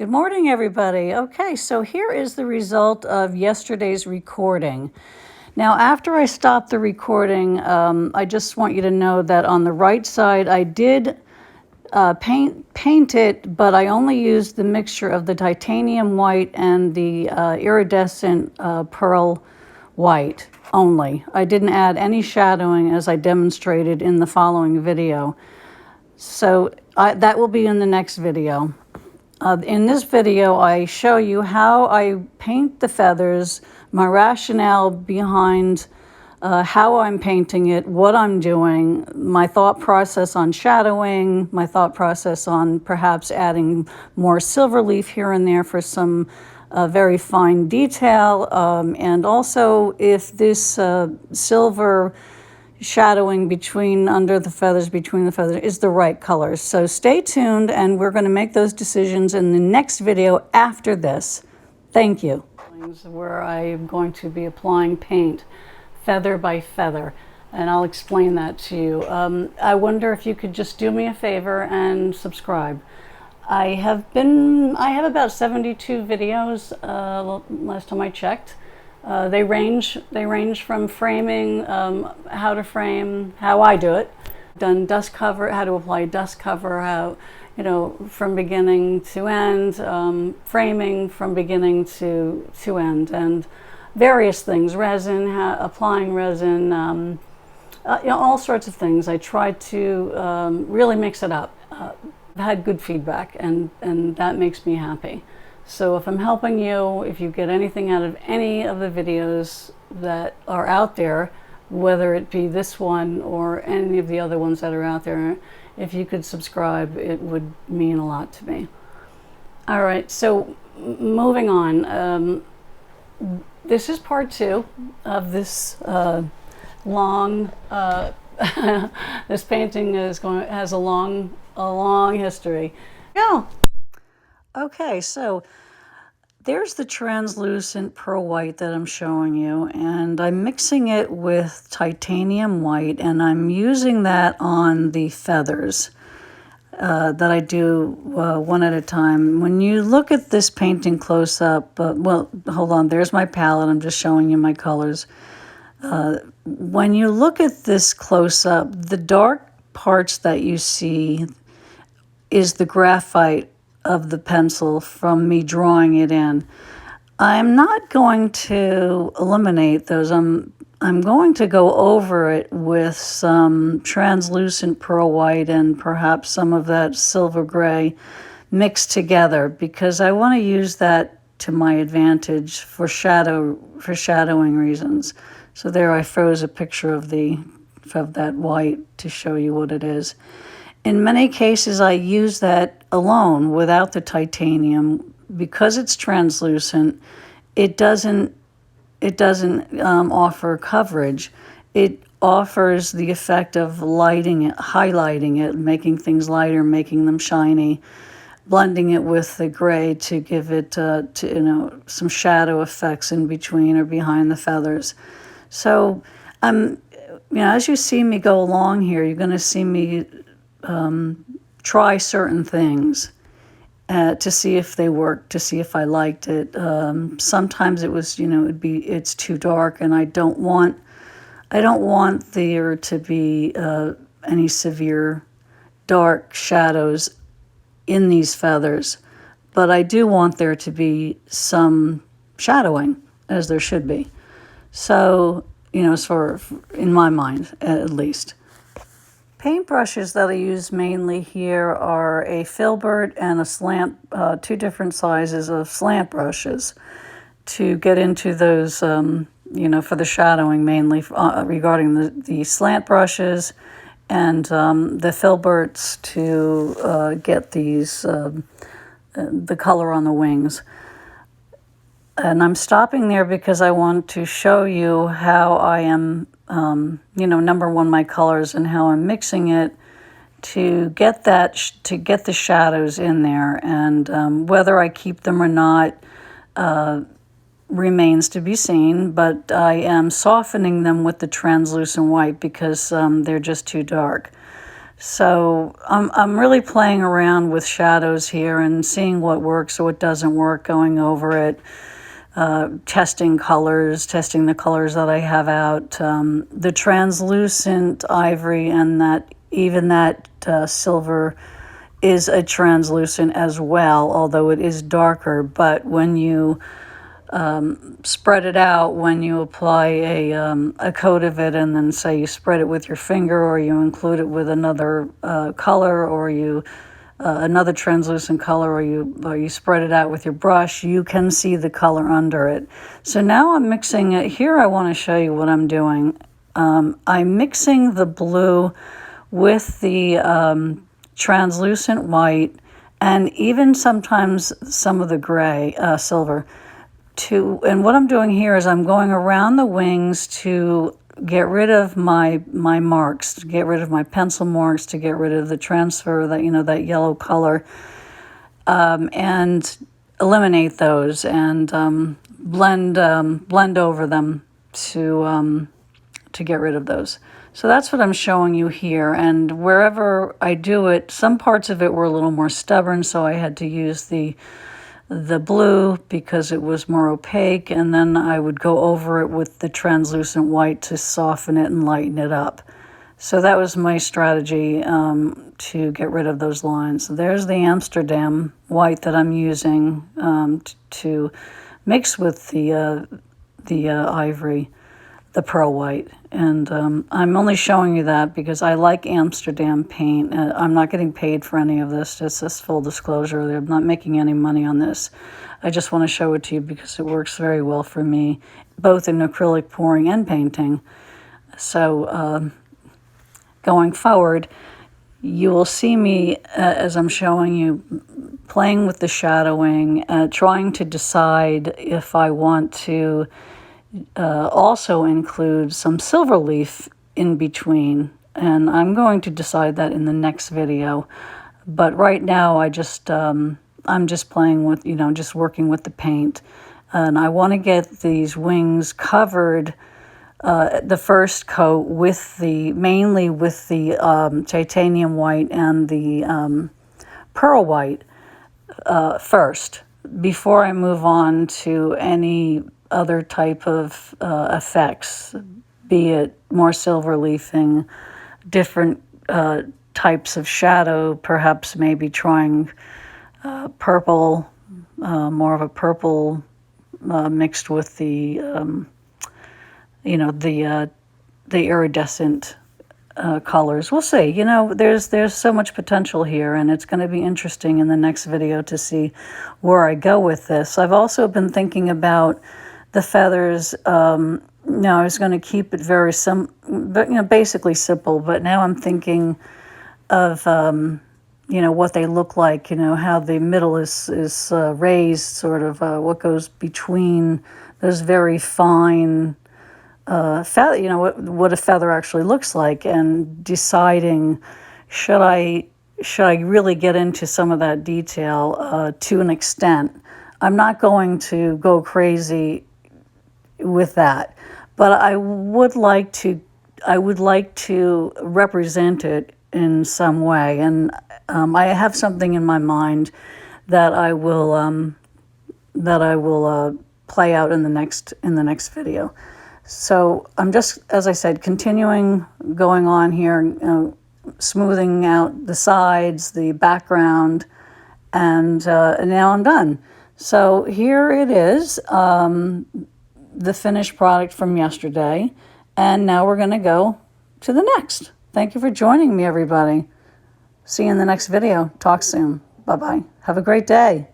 Good morning, everybody. Okay, so here is the result of yesterday's recording. Now, after I stopped the recording, I just want you to know that on the right side, I did paint it, but I only used the mixture of the titanium white and the iridescent pearl white only. I didn't add any shadowing as I demonstrated in the following video. So that will be in the next video. In this video, I show you how I paint the feathers, my rationale behind how I'm painting it, what I'm doing, my thought process on shadowing, my thought process on perhaps adding more silver leaf here and there for some very fine detail, and also if this silver shadowing between the feathers is the right colors. So stay tuned, and we're going to make those decisions in the next video after this. Thank you. Where I'm going to be applying paint feather by feather, and I'll explain that to you. I wonder if you could just do me a favor and subscribe. I have about 72 videos last time I checked. They range from framing, how to frame, how I do it, done dust cover, how to apply dust cover, how, from beginning to end, framing from beginning to end, and various things, resin, applying resin, all sorts of things. I tried to really mix it up. I've had good feedback, and that makes me happy. So if I'm helping you, if you get anything out of any of the videos that are out there, whether it be this one or any of the other ones that are out there, if you could subscribe, it would mean a lot to me. All right, so moving on. This is part 2 of this long, this painting has a long history. Yeah. Okay, so there's the translucent pearl white that I'm showing you, and I'm mixing it with titanium white, and I'm using that on the feathers that I do one at a time. When you look at this painting close up, well, hold on, there's my palette. I'm just showing you my colors. When you look at this close up, the dark parts that you see is the graphite of the pencil from me drawing it in. I'm not going to eliminate those. I'm going to go over it with some translucent pearl white and perhaps some of that silver gray mixed together, because I want to use that to my advantage for shadowing reasons. So there I froze a picture of that white to show you what it is. In many cases, I use that alone without the titanium because it's translucent. It doesn't offer coverage. It offers the effect of highlighting it, making things lighter, making them shiny, blending it with the gray to give it some shadow effects in between or behind the feathers. So, as you see me go along here, you're going to see me try certain things to see if they work, to see if I liked it. Sometimes it was, it's too dark, and I don't want there to be any severe dark shadows in these feathers, but I do want there to be some shadowing, as there should be. So, in my mind, at least. Paintbrushes that I use mainly here are a filbert and a slant, 2 different sizes of slant brushes to get into those, for the shadowing mainly regarding the slant brushes, and the filberts to get the color on the wings. And I'm stopping there because I want to show you how I am, number one, my colors, and how I'm mixing it to get the shadows in there. And whether I keep them or not remains to be seen, but I am softening them with the translucent white because they're just too dark. So I'm really playing around with shadows here and seeing what works or what doesn't work, going over it, testing colors, testing the colors that I have out. The translucent ivory and that silver is a translucent as well, although it is darker. But when you spread it out, when you apply a coat of it, and then say you spread it with your finger, or you include it with another color, or you another translucent color, or you spread it out with your brush, you can see the color under it. So now I'm mixing it. Here I want to show you what I'm doing. I'm mixing the blue with the translucent white, and even sometimes some of the gray, silver. And what I'm doing here is I'm going around the wings to get rid of my marks, to get rid of my pencil marks, to get rid of the transfer, that yellow color, and eliminate those, and blend over them to get rid of those. So that's what I'm showing you here. And wherever I do it, some parts of it were a little more stubborn, so I had to use the blue because it was more opaque, and then I would go over it with the translucent white to soften it and lighten it up. So that was my strategy to get rid of those lines. So there's the Amsterdam white that I'm using to mix with the ivory, the pearl white. And I'm only showing you that because I like Amsterdam paint. I'm not getting paid for any of this, just full disclosure. I'm not making any money on this. I just want to show it to you because it works very well for me, both in acrylic pouring and painting. So going forward, you will see me, as I'm showing you, playing with the shadowing, trying to decide if I want to also include some silver leaf in between, and I'm going to decide that in the next video. But right now I'm just playing with, just working with the paint, and I want to get these wings covered, the first coat mainly with the titanium white and the pearl white first, before I move on to any other type of effects, be it more silver leafing, different types of shadow, perhaps maybe trying purple, more of a purple mixed with the iridescent colors. We'll see. There's so much potential here, and it's going to be interesting in the next video to see where I go with this. I've also been thinking about the feathers. Now I was going to keep it very basically simple, but now I'm thinking of what they look like. How the middle is raised, sort of what goes between those very fine feather. What a feather actually looks like, and deciding should I really get into some of that detail to an extent. I'm not going to go crazy with that, but I would like to represent it in some way, and I have something in my mind that I will play out in the next video. So I'm just, as I said, continuing going on here, smoothing out the sides, the background, and now I'm done. So here it is, the finished product from yesterday, and now we're going to go to the next. Thank you for joining me, everybody. See you in the next video. Talk soon. Bye-bye. Have a great day.